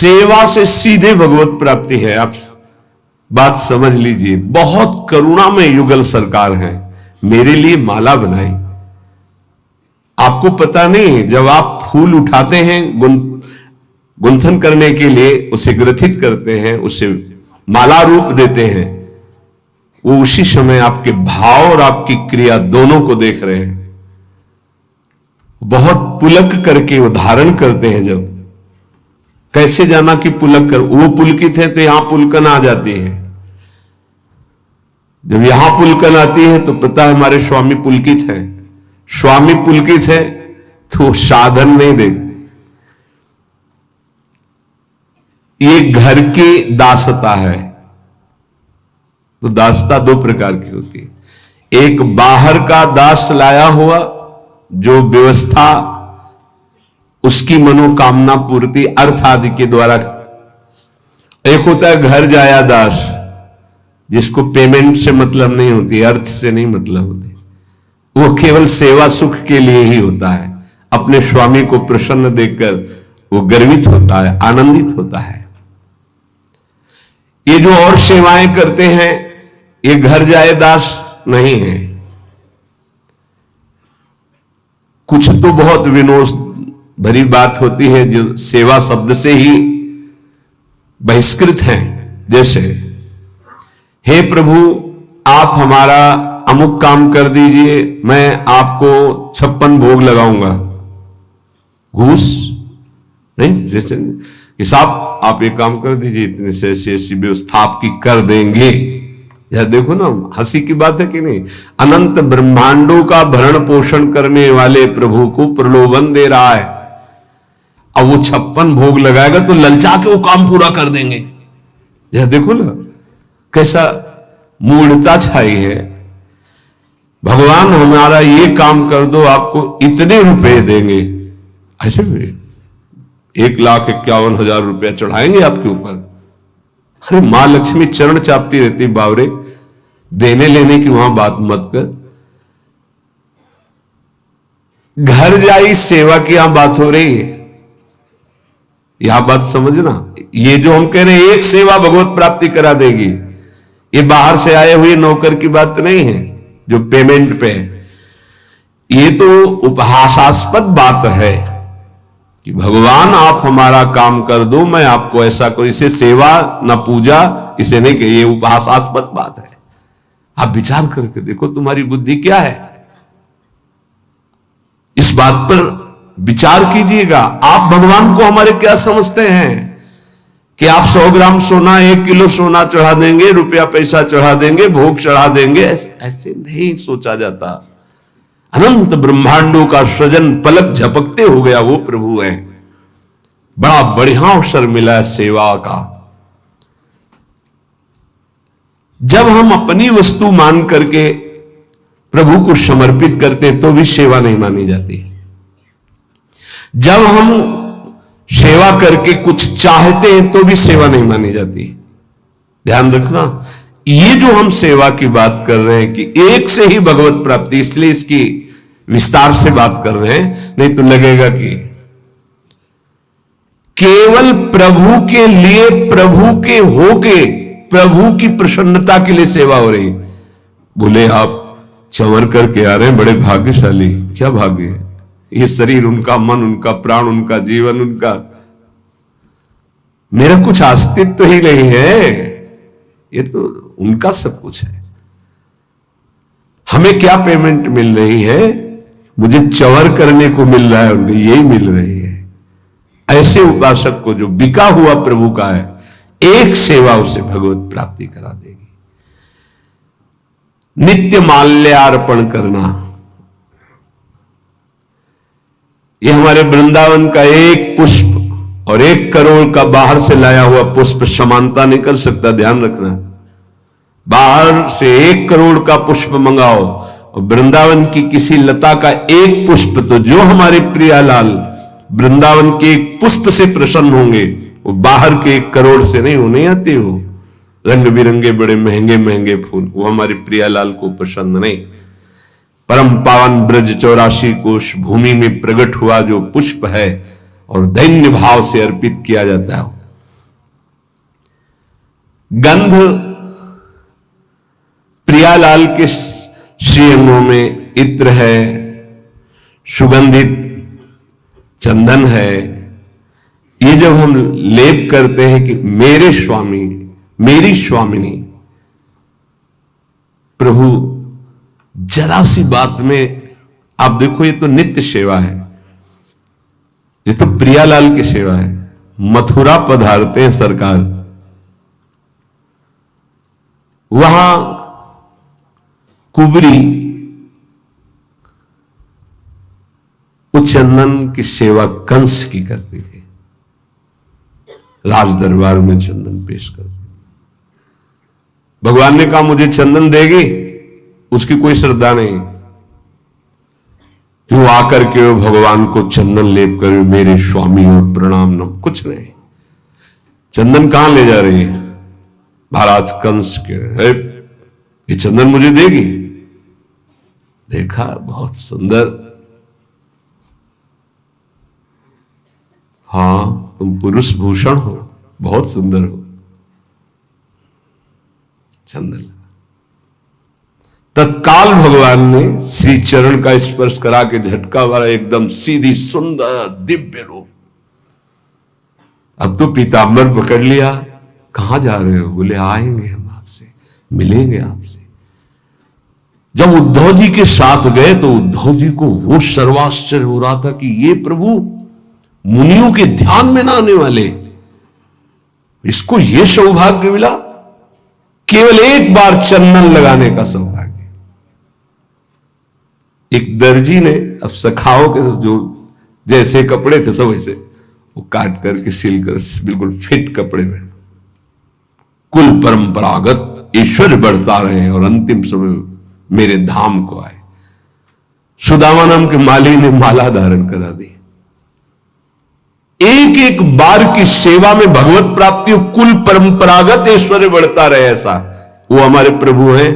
सेवा से सीधे भगवत प्राप्ति है। आप बात समझ लीजिए। बहुत करुणा में युगल सरकार है, मेरे लिए माला बनाई। आपको पता नहीं, जब आप फूल उठाते हैं गुंथन करने के लिए, उसे ग्रथित करते हैं, उसे माला रूप देते हैं, वो उसी समय आपके भाव और आपकी क्रिया दोनों को देख रहे हैं। बहुत पुलक करके वो धारण करते हैं। जब कैसे जाना कि पुलक कर, वो पुलकित है तो यहां पुलकन आ जाती है। जब यहां पुलकन आती है तो पता है हमारे स्वामी पुलकित है। स्वामी पुलकित है तो साधन नहीं दे। ये घर की दासता है। तो दासता दो प्रकार की होती है। एक बाहर का दास लाया हुआ, जो व्यवस्था उसकी मनोकामना पूर्ति अर्थ आदि के द्वारा। एक होता है घर जाया दास, जिसको पेमेंट से मतलब नहीं होती, अर्थ से नहीं मतलब होती, वो केवल सेवा सुख के लिए ही होता है। अपने स्वामी को प्रसन्न देखकर वो गर्वित होता है, आनंदित होता है। ये जो और सेवाएं करते हैं, ये घर जाए दास नहीं है। कुछ तो बहुत विनोद भरी बात होती है जो सेवा शब्द से ही बहिष्कृत हैं। जैसे, हे प्रभु आप हमारा अमुक काम कर दीजिए, मैं आपको 56 भोग लगाऊंगा। घूस नहीं, जैसे कि साहब आप एक काम कर दीजिए, इतने से ऐसी व्यवस्था आपकी कर देंगे। यह देखो ना, हंसी की बात है कि नहीं। अनंत ब्रह्मांडों का भरण पोषण करने वाले प्रभु को प्रलोभन दे रहा है। अब वो 56 भोग लगाएगा तो ललचा के वो काम पूरा कर देंगे। यह देखो ना कैसा मूढ़ता छाई है। भगवान हमारा ये काम कर दो, आपको इतने रुपए देंगे। ऐसे भी 1,51,000 रुपया चढ़ाएंगे आपके ऊपर। अरे मां लक्ष्मी चरण चापती रहती बावरे, देने लेने की वहां बात मत कर। घर जाई सेवा की यहां बात हो रही है। यह बात समझना। ये जो हम कह रहे हैं एक सेवा भगवत प्राप्ति करा देगी, ये बाहर से आए हुए नौकर की बात नहीं है जो पेमेंट पे है। ये तो उपहासास्पद बात है कि भगवान आप हमारा काम कर दो, मैं आपको ऐसा करूं। इसे सेवा न पूजा, इसे नहीं कहिए, उपहासास्पद बात है। आप विचार करके देखो तुम्हारी बुद्धि क्या है। इस बात पर विचार कीजिएगा। आप भगवान को हमारे क्या समझते हैं कि आप 100 ग्राम सोना, 1 किलो सोना चढ़ा देंगे, रुपया पैसा चढ़ा देंगे, भोग चढ़ा देंगे। ऐसे नहीं सोचा जाता। अनंत ब्रह्मांडों का सृजन पलक झपकते हो गया वो प्रभु है। बड़ा बढ़िया अवसर मिला है सेवा का। जब हम अपनी वस्तु मान करके प्रभु को समर्पित करते हैं तो भी सेवा नहीं मानी जाती। जब हम सेवा करके कुछ चाहते हैं तो भी सेवा नहीं मानी जाती। ध्यान रखना, ये जो हम सेवा की बात कर रहे हैं कि एक से ही भगवत प्राप्ति, इसलिए इसकी विस्तार से बात कर रहे हैं। नहीं तो लगेगा कि केवल प्रभु के लिए, प्रभु के होके, प्रभु की प्रसन्नता के लिए सेवा हो रही। बोले आप चंवर करके आ रहे हैं, बड़े भाग्यशाली। क्या भाग्य है? ये शरीर उनका, मन उनका, प्राण उनका, जीवन उनका, मेरा कुछ अस्तित्व ही नहीं है। ये तो उनका सब कुछ है। हमें क्या पेमेंट मिल रही है? मुझे चंवर करने को मिल रहा है, उनको यही मिल रही है। ऐसे उपासक को जो बिका हुआ प्रभु का है, एक सेवा उसे भगवत प्राप्ति करा देगी। नित्य माल्यार्पण करना, यह हमारे वृंदावन का एक पुष्प और 1 करोड़ का बाहर से लाया हुआ पुष्प समानता नहीं कर सकता। ध्यान रखना, बाहर से 1 करोड़ का पुष्प मंगाओ और वृंदावन की किसी लता का एक पुष्प, तो जो हमारे प्रियालाल वृंदावन के एक पुष्प से प्रसन्न होंगे, वो बाहर के 1 करोड़ से नहीं, हो नहीं आते। हो रंग बिरंगे बड़े महंगे महंगे फूल, वो हमारे प्रियालाल को पसंद नहीं। परम पावन ब्रज 84 कोश भूमि में प्रकट हुआ जो पुष्प है और दैन्य भाव से अर्पित किया जाता है, गंध प्रियालाल के श्रीअंगों में इत्र है, सुगंधित चंदन है। ये जब हम लेप करते हैं कि मेरे स्वामी, मेरी स्वामिनी, प्रभु जरा सी बात में आप देखो, ये तो नित्य सेवा है, ये तो प्रियालाल की सेवा है। मथुरा पधारते हैं सरकार, वहां कुबरी उस चंदन की सेवा कंस की करती थी, राज दरबार में चंदन पेश करती। भगवान ने कहा मुझे चंदन देगी, उसकी कोई श्रद्धा नहीं कि वो आकर के वो भगवान को चंदन लेप कर मेरे स्वामी और प्रणाम न, कुछ नहीं। चंदन कहां ले जा रही है? महाराज कंस के, ये चंदन मुझे देगी? देखा, बहुत सुंदर, हां तुम पुरुष भूषण हो, बहुत सुंदर हो। चंदन तत्काल भगवान ने श्री चरण का स्पर्श करा के झटका वाला एकदम सीधी सुंदर दिव्य रूप। अब तो पीतांबर पकड़ लिया, कहां जा रहे हो? बोले आएंगे हम आपसे, मिलेंगे आपसे। जब उद्धव जी के साथ गए तो उद्धव जी को वो सर्वाश्चर्य हो रहा था कि ये प्रभु मुनियों के ध्यान में ना आने वाले, इसको ये सौभाग्य मिला, केवल एक बार चंदन लगाने का सौभाग्य। एक दर्जी ने अब सखाओं के जो जैसे कपड़े थे सब वैसे वो काट करके सिल कर बिल्कुल फिट कपड़े में, कुल परंपरागत ईश्वर बढ़ता रहे और अंतिम समय मेरे धाम को आए। सुदामा नाम के माली ने माला धारण करा दी। एक एक बार की सेवा में भगवत प्राप्ति, कुल परंपरागत ऐश्वर्य बढ़ता रहे, ऐसा वो हमारे प्रभु हैं।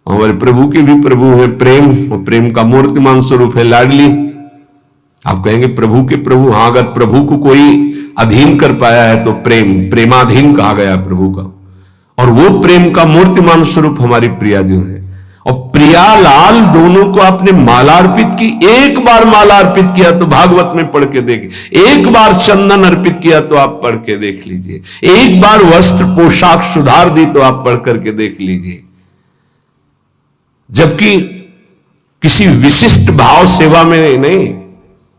हमारे प्रभु के भी प्रभु है प्रेम, और प्रेम का मूर्तिमान स्वरूप है लाडली। आप कहेंगे प्रभु के प्रभु, हाँ, अगर प्रभु को कोई अधीन कर पाया है तो प्रेमाधीन कहा गया प्रभु का, और वो प्रेम का मूर्तिमान स्वरूप हमारी प्रिया जो है। और प्रियालाल दोनों को आपने माला अर्पित की। एक बार माला अर्पित किया तो भागवत में पढ़ के देखिए, एक बार चंदन अर्पित किया तो आप पढ़ के देख लीजिए, एक बार वस्त्र पोशाक सुधार दी तो आप पढ़ करके देख लीजिए। जबकि किसी विशिष्ट भाव सेवा में नहीं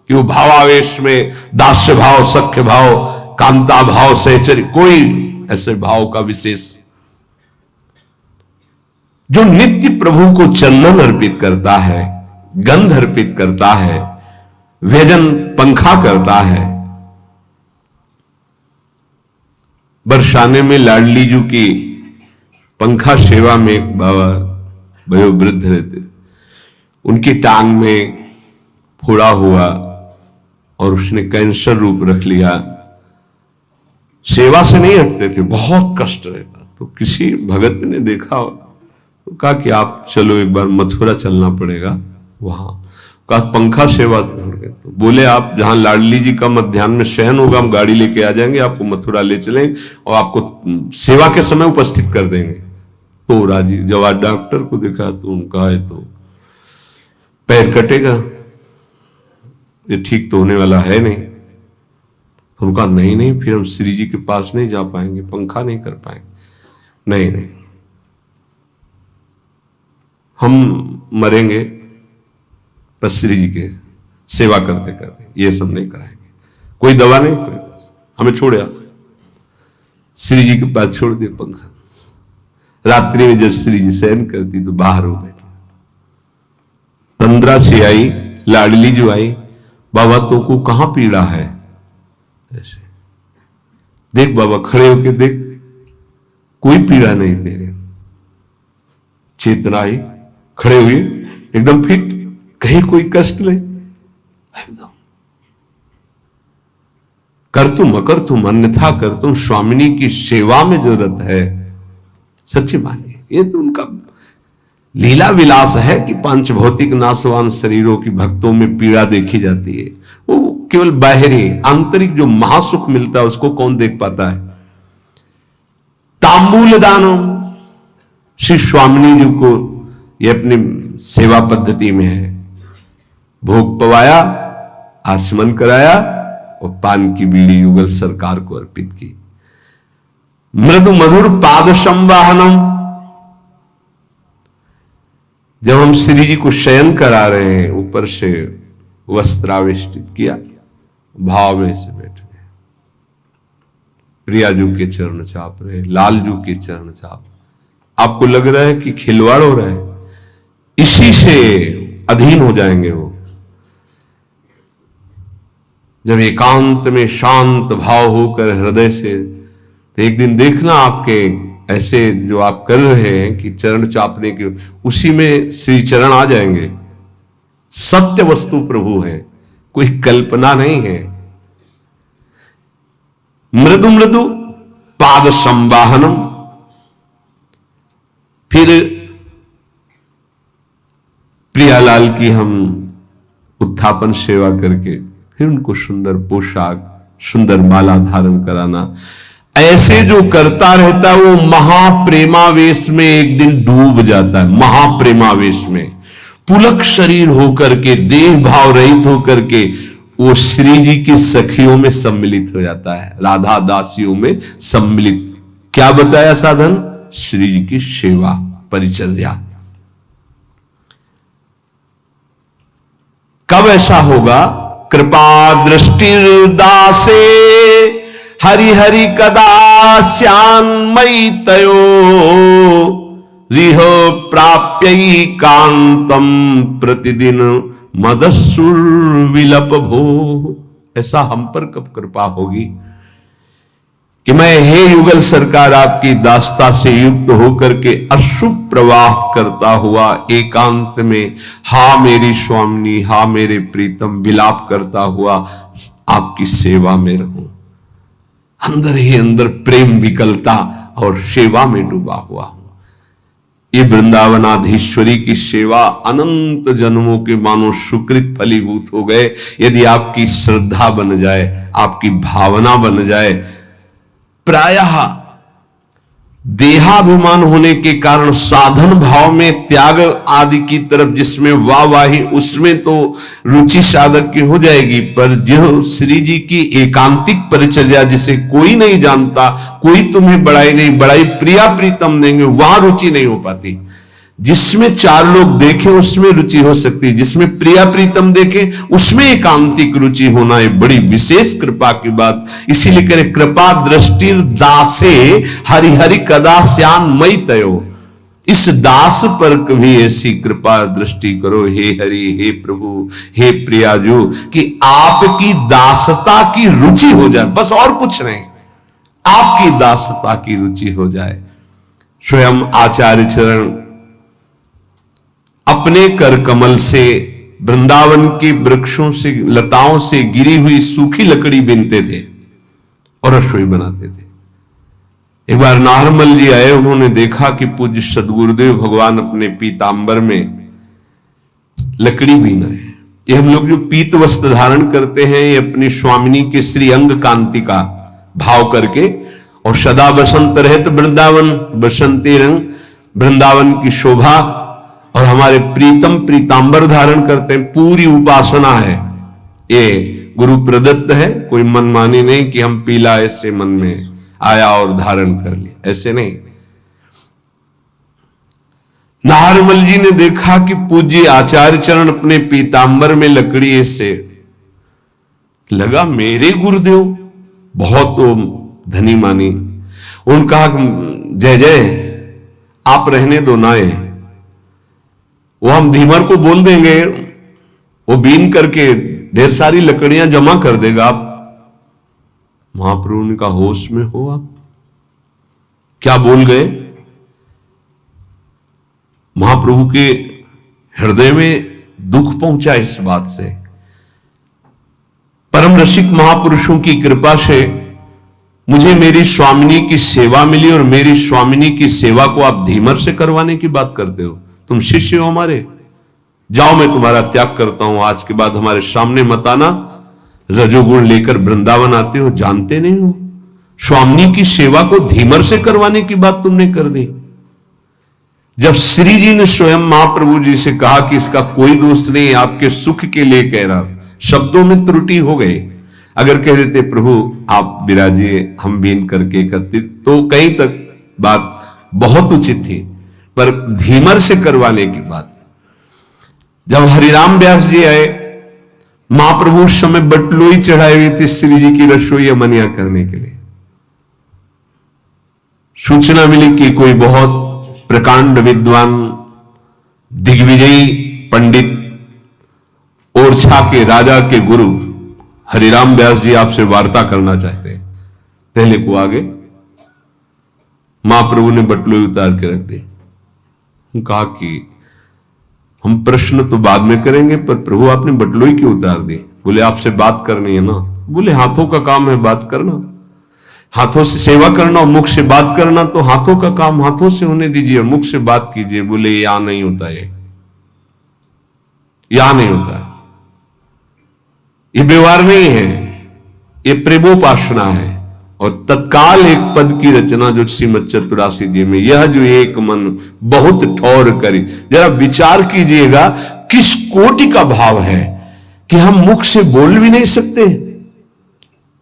कि वो भावावेश में दास्य भाव, सख्य भाव, कांता भाव, सहचर्य, कोई ऐसे भाव का विशेष। जो नित्य प्रभु को चंदन अर्पित करता है, गंध अर्पित करता है, व्यजन पंखा करता है। बरसाने में लाडली जी की पंखा सेवा में एक बाबा वयोवृद्ध रहते, उनकी टांग में फोड़ा हुआ और उसने कैंसर रूप रख लिया। सेवा से नहीं हटते थे, बहुत कष्ट रहता। तो किसी भगत ने देखा तो कहा कि आप चलो एक बार मथुरा चलना पड़ेगा। वहां कहा पंखा सेवा छोड़ के, तो बोले आप जहां लाडली जी का मध्याह्न में शयन होगा हम गाड़ी लेके आ जाएंगे, आपको मथुरा ले चलेंगे और आपको सेवा के समय उपस्थित कर देंगे। तो राजी, जब आज डॉक्टर को देखा तो उनका है तो पैर कटेगा, ये ठीक तो होने वाला है नहीं। तो उनका नहीं, फिर हम श्री जी के पास नहीं जा पाएंगे, पंखा नहीं कर पाएंगे। नहीं, हम मरेंगे बस श्री जी के सेवा करते करते, ये सब नहीं कराएंगे, कोई दवा नहीं, कोई हमें छोड़े। श्री जी के पास छोड़ दिया पंखा। रात्रि में जब श्री जी शयन करती तो बाहर हो बैठी। 15 से आई लाडली जो आई, बाबा तो को कहां पीड़ा है? ऐसे देख बाबा, खड़े होके देख, कोई पीड़ा नहीं तेरे। चेतना आई, खड़े हुए एकदम फिट, कहीं कोई कष्ट नहीं, एकदम कर तुम अकर तुम अन्यथा कर तुम, स्वामिनी की सेवा में जरूरत है। सच्ची मानिए, ये तो उनका लीला विलास है कि पांच भौतिक नाशवान शरीरों की भक्तों में पीड़ा देखी जाती है। वो केवल बाहरी, आंतरिक जो महासुख मिलता है उसको कौन देख पाता है? तांबूल दानम, श्री स्वामिनी जी को ये अपनी सेवा पद्धति में है। भोग पवाया, आचमन कराया और पान की बीड़ी युगल सरकार को अर्पित की। मृदु मधुर पाद संवाहनम, जब हम श्री जी को शयन करा रहे हैं, ऊपर से वस्त्रावेष्टित किया, भाव में से बैठ गए, प्रियाजू के चरण चाप रहे, लालजू के चरण चाप। आपको लग रहा है कि खिलवाड़ हो रहा है, इसी से अधीन हो जाएंगे वो। जब एकांत में शांत भाव होकर हृदय से, तो एक दिन देखना आपके ऐसे जो आप कर रहे हैं कि चरण चापने के, उसी में श्री चरण आ जाएंगे। सत्य वस्तु प्रभु है, कोई कल्पना नहीं है। मृदु मृदु पाद संवाहनम, फिर प्रियालाल की हम उत्थापन सेवा करके फिर उनको सुंदर पोशाक, सुंदर माला धारण कराना। ऐसे जो करता रहता है वो महाप्रेमावेश में एक दिन डूब जाता है। महाप्रेमावेश में पुलक शरीर होकर के, देह भाव रहित होकर के वो श्री जी की सखियों में सम्मिलित हो जाता है, राधा दासियों में सम्मिलित। क्या बताया साधन? श्री जी की सेवा परिचर्या। कब ऐसा होगा? कृपा दृष्टिर्दासे हरि हरि कदा श्यान्मयी तयो रिह प्राप्यै कांतम प्रतिदिन मदसुर विलप भो। ऐसा हम पर कब कृपा होगी कि मैं हे युगल सरकार आपकी दास्ता से युक्त होकर के अशुभ प्रवाह करता हुआ एकांत में हा मेरी स्वामिनी, हा मेरे प्रीतम विलाप करता हुआ आपकी सेवा में रहूं। अंदर ही अंदर प्रेम विकलता और सेवा में डूबा हुआ हूं। ये वृंदावनाधीश्वरी की सेवा अनंत जन्मों के मानो सुकृत फलीभूत हो गए। यदि आपकी श्रद्धा बन जाए, आपकी भावना बन जाए। प्रायः देहाभिमान होने के कारण साधन भाव में त्याग आदि की तरफ जिसमें वाहवाही, उसमें तो रुचि साधक की हो जाएगी, पर जो श्री जी की एकांतिक परिचर्या जिसे कोई नहीं जानता, कोई तुम्हें बड़ाई नहीं, बड़ाई प्रिया प्रीतम देंगे, वहां रुचि नहीं हो पाती। जिसमें चार लोग देखें उसमें रुचि हो सकती है, जिसमें प्रिया प्रीतम देखे उसमें एकांतिक रुचि होना एक बड़ी विशेष कृपा की बात। इसीलिए करें कृपा दृष्टि दासे हरि हरि कदा श्यान मई तयो। इस दास पर कभी ऐसी कृपा दृष्टि करो हे हरि, हे प्रभु, हे प्रियाजू, कि आपकी दासता की रुचि हो जाए, बस और कुछ नहीं, आपकी दासता की रुचि हो जाए। स्वयं आचार्य चरण अपने कर कमल से वृंदावन के वृक्षों से, लताओं से गिरी हुई सूखी लकड़ी बीनते थे और रसोई बनाते थे। एक बार नारमल जी आए, उन्होंने देखा कि पूज्य सदगुरुदेव भगवान अपने पीतांबर में लकड़ी बीन रहे हैं। ये हम लोग जो पीत वस्त्र धारण करते हैं, ये अपनी स्वामिनी के श्री अंग कांति का भाव करके, और सदा बसंत रहत वृंदावन, बसंती रंग वृंदावन की शोभा, और हमारे प्रीतम पीतांबर धारण करते हैं। पूरी उपासना है, ये गुरु प्रदत्त है, कोई मनमानी नहीं कि हम पीला ऐसे मन में आया और धारण कर लिया, ऐसे नहीं। नारमल जी ने देखा कि पूज्य आचार्य चरण अपने पीतांबर में लकड़ी ऐसे, लगा मेरे गुरुदेव बहुत धनी मानी। उन्होंने कहा जय जय आप रहने दो नाए, वो हम धीमर को बोल देंगे, वो बीन करके ढेर सारी लकड़ियां जमा कर देगा। आप महाप्रभु ने कहा होश में हो आप, क्या बोल गए? महाप्रभु के हृदय में दुख पहुंचा इस बात से। परम रसिक महापुरुषों की कृपा से मुझे मेरी स्वामिनी की सेवा मिली, और मेरी स्वामिनी की सेवा को आप धीमर से करवाने की बात करते हो। तुम शिष्य हो हमारे, जाओ मैं तुम्हारा त्याग करता हूं, आज के बाद हमारे सामने मत आना। रजोगुण लेकर वृंदावन आते हो, जानते नहीं हो। स्वामी की सेवा को धीमर से करवाने की बात तुमने कर दी। जब श्री जी ने स्वयं महाप्रभु जी से कहा कि इसका कोई दोष नहीं, आपके सुख के लिए कह रहा, शब्दों में त्रुटि हो गई। अगर कह देते प्रभु आप विराजिए, हम बीन करके एकत्रित, तो कहीं तक बात बहुत उचित थी, पर धीमर से करवाने की बात। जब हरिराम व्यास जी आए, महाप्रभु उस समय बटलोई चढ़ाई हुई थी श्री जी की रसोई मनिया करने के लिए। सूचना मिली कि कोई बहुत प्रकांड विद्वान दिग्विजयी पंडित ओरछा के राजा के गुरु हरिराम व्यास जी आपसे वार्ता करना चाहते हैं। पहले को आगे महाप्रभु ने बटलोई उतार के रख दी। कहा कि हम प्रश्न तो बाद में करेंगे, पर प्रभु आपने बटलोई क्यों उतार दी? बोले आपसे बात करनी है ना। बोले हाथों का काम है बात करना, हाथों से सेवा करना और मुख से बात करना, तो हाथों का काम हाथों से होने दीजिए, मुख से बात कीजिए। बोले यहां नहीं होता, ये यहां नहीं होता, ये व्यवहार नहीं है, ये प्रेमोपासना है। और तत्काल एक पद की रचना जो श्रीमद चतुरासी जी में, यह जो एक मन बहुत ठौर करे। जरा विचार कीजिएगा किस कोटि का भाव है कि हम मुख से बोल भी नहीं सकते।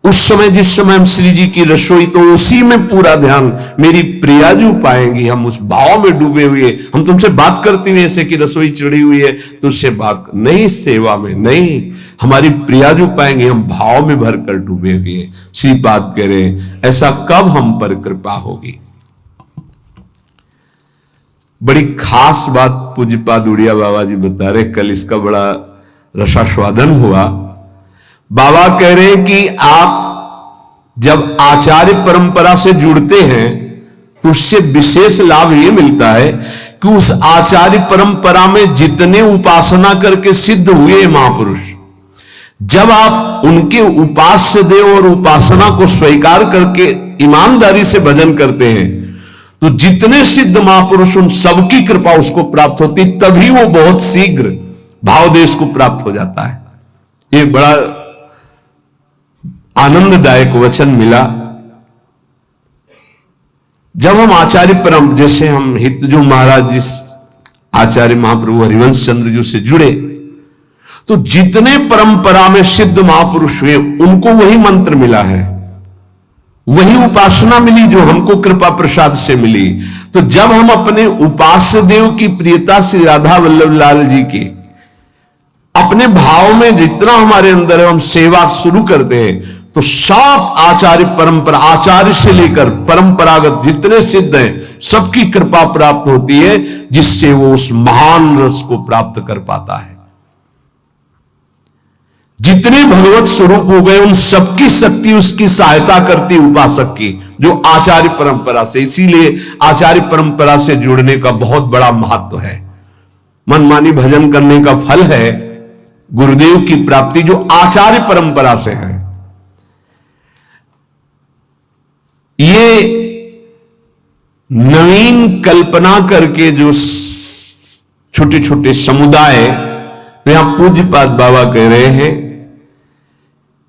उस समय जिस समय हम श्री जी की रसोई, तो उसी में पूरा ध्यान मेरी प्रियाजू पाएंगी, हम उस भाव में डूबे हुए। हम तुमसे बात करते हुए ऐसे कि रसोई चढ़ी हुई है तो उससे बात नहीं, सेवा में नहीं, हमारी प्रियाजू पाएंगे, हम भाव में भरकर डूबे हुए। श्री बात करें, ऐसा कब हम पर कृपा होगी। बड़ी खास बात पूज्यपाद उड़िया बाबा जी बता रहे, कल इसका बड़ा रसास्वादन हुआ। बाबा कह रहे कि आप जब आचार्य परंपरा से जुड़ते हैं तो उससे विशेष लाभ यह मिलता है कि उस आचार्य परंपरा में जितने उपासना करके सिद्ध हुए महापुरुष, जब आप उनके उपास्य देव और उपासना को स्वीकार करके ईमानदारी से भजन करते हैं, तो जितने सिद्ध महापुरुष उन सबकी कृपा उसको प्राप्त होती, तभी वो बहुत शीघ्र भावदेश को प्राप्त हो जाता है। ये बड़ा आनंददायक वचन मिला। जब हम आचार्य परम, जैसे हम हितजू महाराज जिस आचार्य महाप्रभु हरिवंश चंद्र जी से जुड़े, तो जितने परंपरा में सिद्ध महापुरुष हुए उनको वही मंत्र मिला है, वही उपासना मिली जो हमको कृपा प्रसाद से मिली। तो जब हम अपने उपास्य देव की प्रियता श्री राधा वल्लभ लाल जी के अपने भाव में जितना हमारे अंदर है, हम सेवा शुरू करते हैं, तो सब आचार्य परंपरा, आचार्य से लेकर परंपरागत जितने सिद्ध हैं, सबकी कृपा प्राप्त होती है, जिससे वो उस महान रस को प्राप्त कर पाता है। जितने भगवत स्वरूप हो गए उन सबकी शक्ति उसकी सहायता करती उपासक की, जो आचार्य परंपरा से। इसीलिए आचार्य परंपरा से जुड़ने का बहुत बड़ा महत्व है। मनमानी भजन करने का फल है गुरुदेव की प्राप्ति, जो आचार्य परंपरा से है। ये नवीन कल्पना करके जो छोटे छोटे समुदाय, तो यहां पूज्यपाद बाबा कह रहे हैं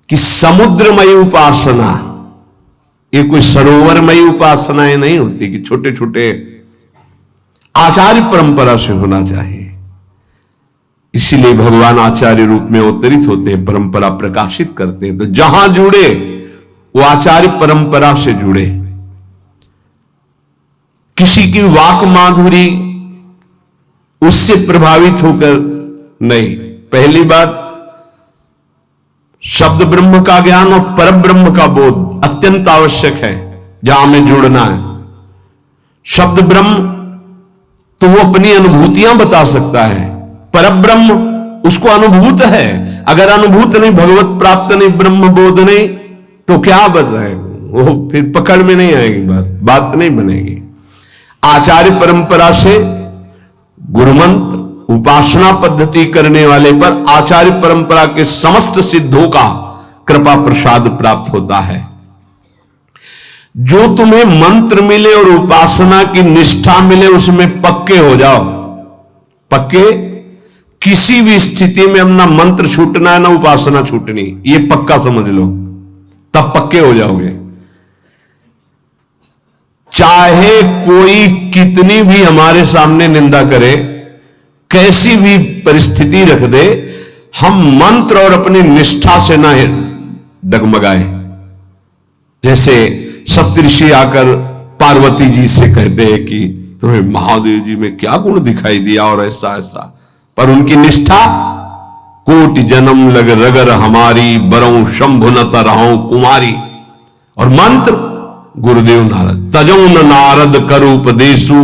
कि समुद्रमयी उपासना, ये कोई सरोवरमयी उपासनाएं नहीं होती कि छोटे छोटे, आचार्य परंपरा से होना चाहिए। इसीलिए भगवान आचार्य रूप में अवतरित होते हैं, परंपरा प्रकाशित करते हैं। तो जहां जुड़े वो आचार्य परंपरा से जुड़े। किसी की वाक माधुरी उससे प्रभावित होकर नहीं। पहली बात, शब्द ब्रह्म का ज्ञान और पर ब्रह्म का बोध अत्यंत आवश्यक है जहां हमें जुड़ना है। शब्द ब्रह्म तो वो अपनी अनुभूतियां बता सकता है, पर ब्रह्म उसको अनुभूत है। अगर अनुभूत नहीं, भगवत प्राप्त नहीं, ब्रह्म बोध नहीं, तो क्या बच जाएगा वो, फिर पकड़ में नहीं आएगी, बात नहीं बनेगी। आचार्य परंपरा से गुरुमंत्र उपासना पद्धति करने वाले पर आचार्य परंपरा के समस्त सिद्धों का कृपा प्रसाद प्राप्त होता है। जो तुम्हें मंत्र मिले और उपासना की निष्ठा मिले, उसमें पक्के हो जाओ। पक्के, किसी भी स्थिति में अपना मंत्र छूटना है ना उपासना छूटनी, ये पक्का समझ लो, तब पक्के हो जाओगे। चाहे कोई कितनी भी हमारे सामने निंदा करे, कैसी भी परिस्थिति रख दे, हम मंत्र और अपनी निष्ठा से ना डगमगाए। जैसे सप्तऋषि आकर पार्वती जी से कहते हैं कि तुम्हें महादेव जी में क्या गुण दिखाई दिया और ऐसा ऐसा, पर उनकी निष्ठा, कोटि जन्म लग रगर हमारी, बरऊं शंभु न तरहूं कुमारी। और मंत्र गुरुदेव नारद, तजौ न नारद करु उपदेशु,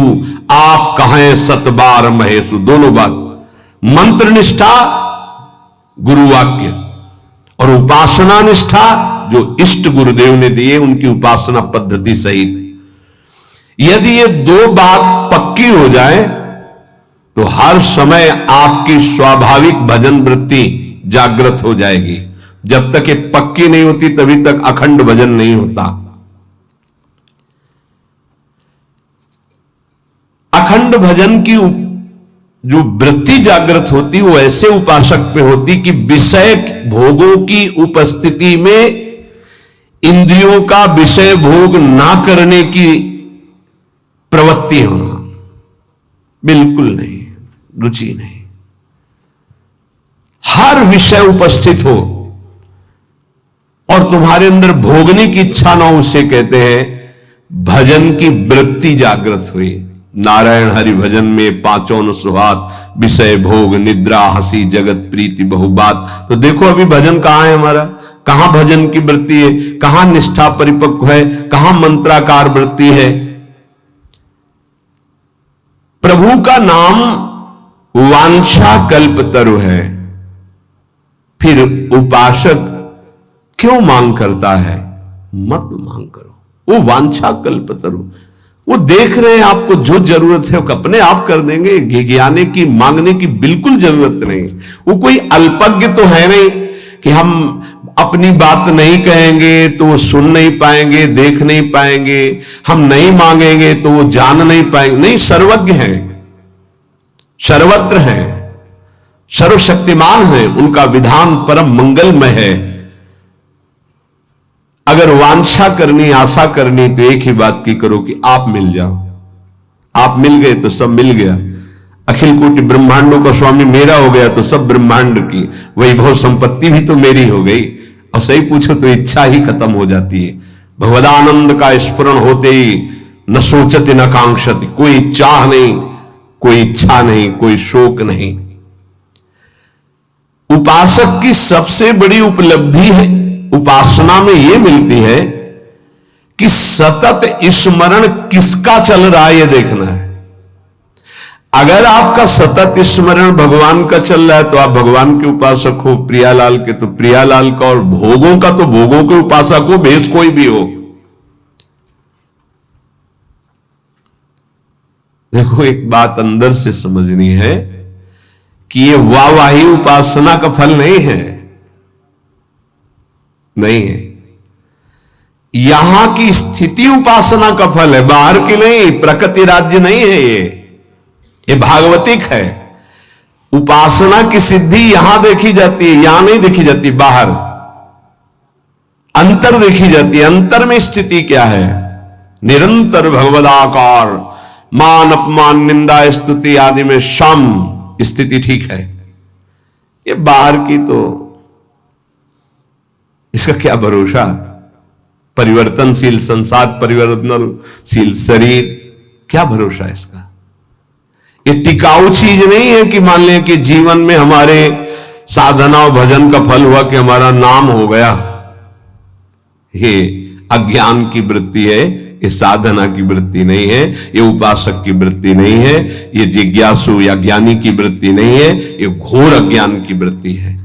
आप कहें सतबार महेशु। दोनों बात, मंत्र निष्ठा गुरु वाक्य और उपासना निष्ठा जो इष्ट गुरुदेव ने दिए उनकी उपासना पद्धति सहित। यदि ये दो बात पक्की हो जाए तो हर समय आपकी स्वाभाविक भजन वृत्ति जागृत हो जाएगी। जब तक ये पक्की नहीं होती तभी तक अखंड भजन नहीं होता। अखंड भजन की जो वृत्ति जागृत होती वो ऐसे उपासक पे होती कि विषय भोगों की उपस्थिति में इंद्रियों का विषय भोग ना करने की प्रवृत्ति होना, बिल्कुल नहीं, रुचि नहीं। हर विषय उपस्थित हो और तुम्हारे अंदर भोगने की इच्छा ना हो, उसे कहते हैं भजन की वृत्ति जागृत हुई। नारायण हरि भजन में पांचों न सुहात, विषय भोग निद्रा हंसी जगत प्रीति बहुबात। तो देखो अभी भजन कहां है हमारा, कहां भजन की वृत्ति है, कहां निष्ठा परिपक्व है, कहां मंत्राकार वृत्ति है। प्रभु का नाम वांछा कल्पतरु है, फिर उपासक क्यों मांग करता है? मत मांग करो, वो वांछा कल्पतरु, वो देख रहे हैं आपको जो जरूरत है वो अपने आप कर देंगे। घिघियाने की मांगने की बिल्कुल जरूरत नहीं। वो कोई अल्पज्ञ तो है नहीं कि हम अपनी बात नहीं कहेंगे तो वो सुन नहीं पाएंगे, देख नहीं पाएंगे, हम नहीं मांगेंगे तो वो जान नहीं पाएंगे। नहीं, सर्वज्ञ हैं, सर्वत्र हैं, सर्वशक्तिमान हैं, उनका विधान परम मंगलमय है। अगर वांछा करनी, आशा करनी तो एक ही बात की करो कि आप मिल जाओ। आप मिल गए तो सब मिल गया। अखिल कोटि ब्रह्मांडों का स्वामी मेरा हो गया तो सब ब्रह्मांड की वैभव संपत्ति भी तो मेरी हो गई। और सही पूछो तो इच्छा ही खत्म हो जाती है। भगवदानंद का स्फुरण होते ही न सोचति न कांक्षति, कोई चाह नहीं, कोई इच्छा नहीं, कोई शोक नहीं। उपासक की सबसे बड़ी उपलब्धि है उपासना में यह मिलती है कि सतत स्मरण किसका चल रहा है यह देखना है। अगर आपका सतत स्मरण भगवान का चल रहा है तो आप भगवान के उपासक हो, प्रियालाल के तो प्रियालाल का, और भोगों का तो भोगों के उपासक हो, भेष कोई भी हो। देखो एक बात अंदर से समझनी है कि ये वाहवाही उपासना का फल नहीं है, नहीं है। यहां की स्थिति उपासना का फल है, बाहर की नहीं, प्रकृति राज्य नहीं है। ये भागवतिक है। उपासना की सिद्धि यहां देखी जाती है, यहां नहीं देखी जाती, बाहर अंतर देखी जाती है। अंतर में स्थिति क्या है? निरंतर भगवदाकार, मान अपमान निंदा स्तुति आदि में सम स्थिति ठीक है। ये बाहर की तो इसका क्या भरोसा? परिवर्तनशील संसार, परिवर्तनशील शरीर, क्या भरोसा है इसका? ये टिकाऊ चीज नहीं है कि मान लें कि जीवन में हमारे साधना और भजन का फल हुआ कि हमारा नाम हो गया। ये अज्ञान की वृत्ति है, ये साधना की वृत्ति नहीं है, ये उपासक की वृत्ति नहीं है, ये जिज्ञासु या ज्ञानी की वृत्ति नहीं है, ये घोर अज्ञान की वृत्ति है।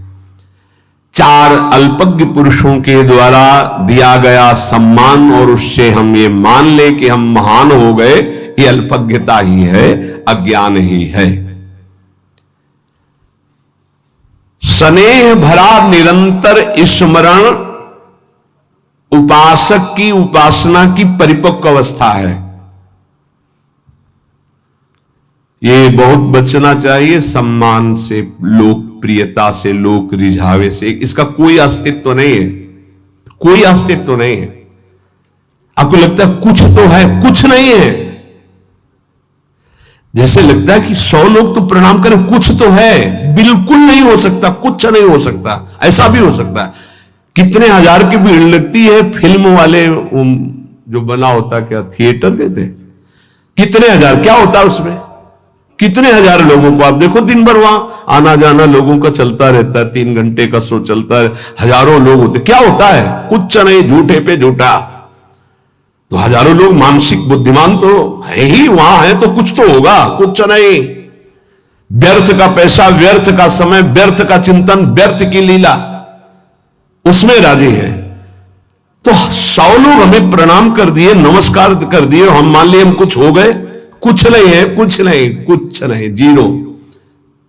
चार अल्पज्ञ पुरुषों के द्वारा दिया गया सम्मान और उससे हम ये मान ले कि हम महान हो गए, ये अल्पज्ञता ही है, अज्ञान ही है। स्नेह भरा निरंतर स्मरण उपासक की उपासना की परिपक्व अवस्था है। ये बहुत बचना चाहिए सम्मान से, लोकप्रियता से, लोक रिझावे से। इसका कोई अस्तित्व नहीं है, कोई अस्तित्व नहीं है। आपको लगता है कुछ तो है, कुछ नहीं है। जैसे लगता है कि 100 लोग तो प्रणाम करें, कुछ तो है, बिल्कुल नहीं हो सकता, कुछ नहीं हो सकता। ऐसा भी हो सकता है, कितने हजार की भीड़ लगती है, फिल्म वाले जो बना होता, क्या थिएटर कहते हैं, कितने हजार, क्या होता है उसमें, कितने हजार लोगों को आप देखो, दिन भर वहां आना जाना लोगों का चलता रहता है, 3 घंटे का शो चलता है, हजारों लोग होते, क्या होता है, कुछ नहीं, झूठे पे झूठा। तो हजारों लोग मानसिक बुद्धिमान तो है ही, वहां है तो कुछ तो होगा, कुछ नहीं। व्यर्थ का पैसा, व्यर्थ का समय, व्यर्थ का चिंतन, व्यर्थ की लीला, उसमें राजी है। तो 100 लोग हमें प्रणाम कर दिए, नमस्कार कर दिए, हम मान लिए हम कुछ हो गए, कुछ नहीं है, कुछ नहीं, कुछ नहीं, जीरो।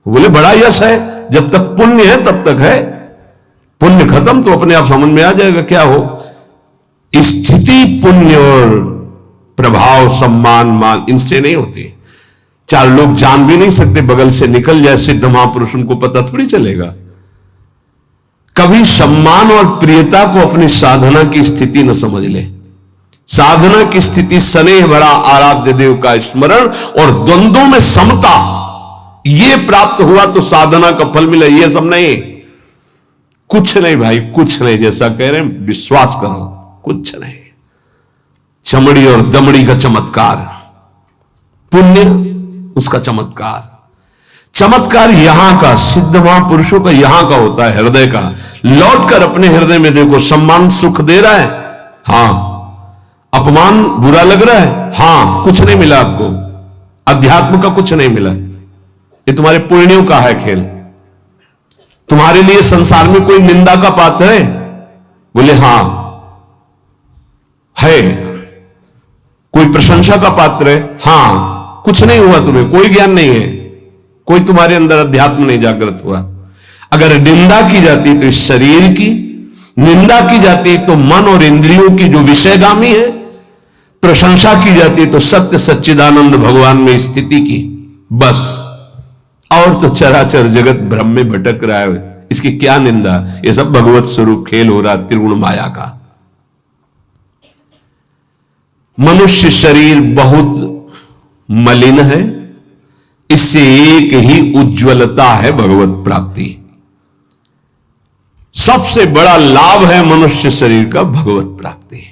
बोले बड़ा यश है, जब तक पुण्य है तब तक है, पुण्य खत्म तो अपने आप समझ में आ जाएगा क्या हो। स्थिति पुण्य और प्रभाव, सम्मान, मान, इनसे नहीं होती। 4 लोग जान भी नहीं सकते, बगल से निकल जाए सिद्ध महापुरुष, उनको पता थोड़ी चलेगा। कभी सम्मान और प्रियता को अपनी साधना की स्थिति न समझ ले। साधना की स्थिति स्नेह भरा आराध्य देव का स्मरण और द्वंद्वों में समता, ये प्राप्त हुआ तो साधना का फल मिला। ये सब नहीं, कुछ नहीं भाई, कुछ नहीं, जैसा कह रहे हैं विश्वास करो, कुछ नहीं। चमड़ी और दमड़ी का चमत्कार, पुण्य उसका चमत्कार, चमत्कार यहां का, सिद्ध महापुरुषों का यहां का होता है, हृदय का। लौट कर अपने हृदय में देखो, सम्मान सुख दे रहा है, हां। अपमान बुरा लग रहा है, हां, कुछ नहीं मिला आपको, अध्यात्म का कुछ नहीं मिला, ये तुम्हारे पुण्यों का है खेल। तुम्हारे लिए संसार में कोई निंदा का पात्र है? बोले हां है। कोई प्रशंसा का पात्र है? हां। कुछ नहीं हुआ तुम्हें, कोई ज्ञान नहीं है, कोई तुम्हारे अंदर अध्यात्म नहीं जागृत हुआ। अगर निंदा की जाती तो इस शरीर की, निंदा की जाती तो मन और इंद्रियों की जो विषयगामी है, प्रशंसा की जाती तो सत्य सच्चिदानंद भगवान में स्थिति की, बस। और तो चराचर जगत भ्रम में भटक रहा है, इसकी क्या निंदा। ये सब भगवत स्वरूप खेल हो रहा, त्रिगुण माया का। मनुष्य शरीर बहुत मलिन है, इससे एक ही उज्ज्वलता है भगवत प्राप्ति। सबसे बड़ा लाभ है मनुष्य शरीर का भगवत प्राप्ति।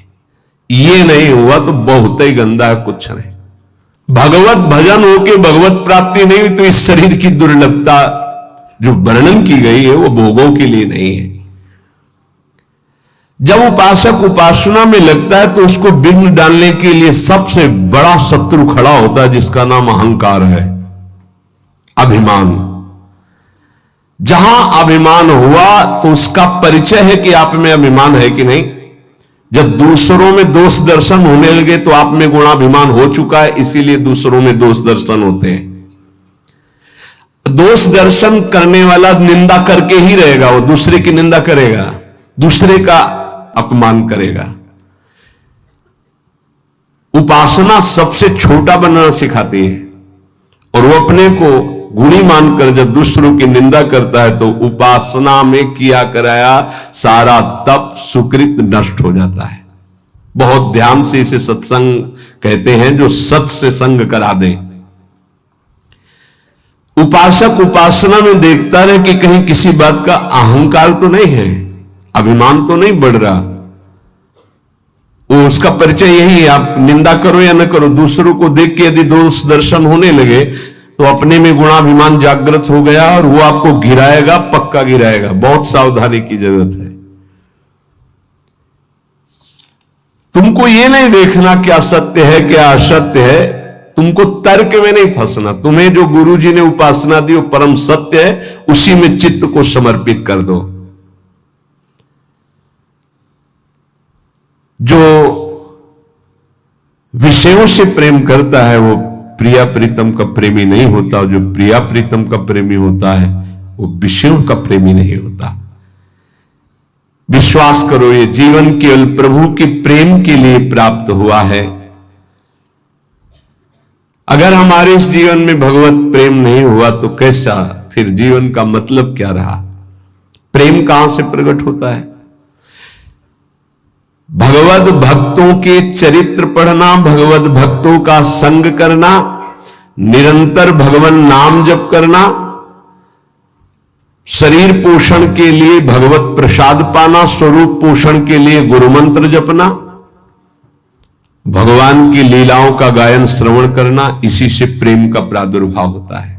ये नहीं हुआ तो बहुत ही गंदा है, कुछ नहीं। भगवत भजन हो के भगवत प्राप्ति नहीं हुई तो इस शरीर की दुर्लभता जो वर्णन की गई है वो भोगों के लिए नहीं है। जब उपासक उपासना में लगता है तो उसको विघ्न डालने के लिए सबसे बड़ा शत्रु खड़ा होता है, जिसका नाम अहंकार है, अभिमान। जहां अभिमान हुआ तो उसका परिचय है कि आप में अभिमान है कि नहीं। जब दूसरों में दोष दर्शन होने लगे तो आप में गुणाभिमान हो चुका है, इसीलिए दूसरों में दोष दर्शन होते हैं। दोष दर्शन करने वाला निंदा करके ही रहेगा, वो दूसरे की निंदा करेगा, दूसरे का अपमान करेगा। उपासना सबसे छोटा बनना सिखाती है, और वो अपने को गुणी मानकर जब दूसरों की निंदा करता है तो उपासना में किया कराया सारा तप सुकृत नष्ट हो जाता है। बहुत ध्यान से इसे सत्संग कहते हैं, जो सत से संग करा दे। उपासक उपासना में देखता रहे कि कहीं किसी बात का अहंकार तो नहीं है, अभिमान तो नहीं बढ़ रहा। वो उसका परिचय यही है, आप निंदा करो या न करो, दूसरों को देख के यदि दोष दर्शन होने लगे तो अपने में गुणाभिमान जागृत हो गया और वो आपको गिराएगा, पक्का गिराएगा। बहुत सावधानी की जरूरत है। तुमको ये नहीं देखना क्या सत्य है क्या असत्य है, तुमको तर्क में नहीं फंसना। तुम्हें जो गुरुजी ने उपासना दी वो परम सत्य है, उसी में चित्त को समर्पित कर दो। जो विषयों से प्रेम करता है वो प्रिया प्रीतम का प्रेमी नहीं होता, और जो प्रिया प्रीतम का प्रेमी होता है वो विषयों का प्रेमी नहीं होता। विश्वास करो, ये जीवन केवल प्रभु के प्रेम के लिए प्राप्त हुआ है। अगर हमारे इस जीवन में भगवत प्रेम नहीं हुआ तो कैसा, फिर जीवन का मतलब क्या रहा। प्रेम कहां से प्रकट होता है? भगवत भक्तों के चरित्र पढ़ना, भगवत भक्तों का संग करना, निरंतर भगवान नाम जप करना, शरीर पोषण के लिए भगवत प्रसाद पाना, स्वरूप पोषण के लिए गुरु मंत्र जपना, भगवान की लीलाओं का गायन श्रवण करना, इसी से प्रेम का प्रादुर्भाव होता है।